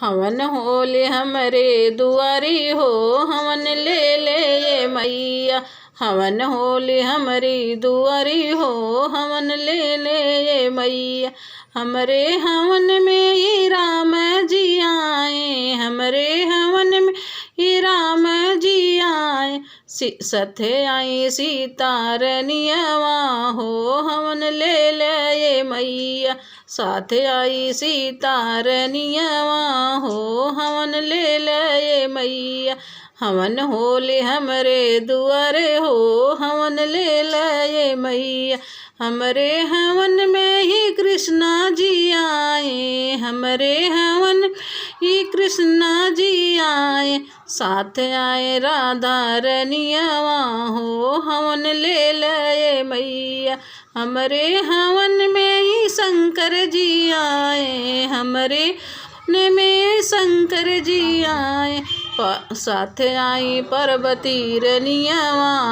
हवन होले हमरे दुआरी हो, हवन ले ले ये मैया। हवन होले हमारी दुआरी हो, हवन ले ले ये मैया। हमरे हवन में ही राम जी आए, हमरे हवन में ही राम जी आए। सथे आई सीता रनियवा हो, हवन ले ले ये मैया। साथ आई सीता रनियवा हो, हवन ले ले ये मैया। हवन होले हमरे दुआरे हो, हवन ले ले ये मैया। हमरे हवन में ही कृष्णा जी आए, हमरे हवन ही कृष्णा जी आए। साथ आए राधा रनियवा हो, हवन ले ले ये मैया। हमरे हवन में ही शंकर जी आए, हमरे हवन में शंकर जी आए। साथ आई पार्वती रनियवा।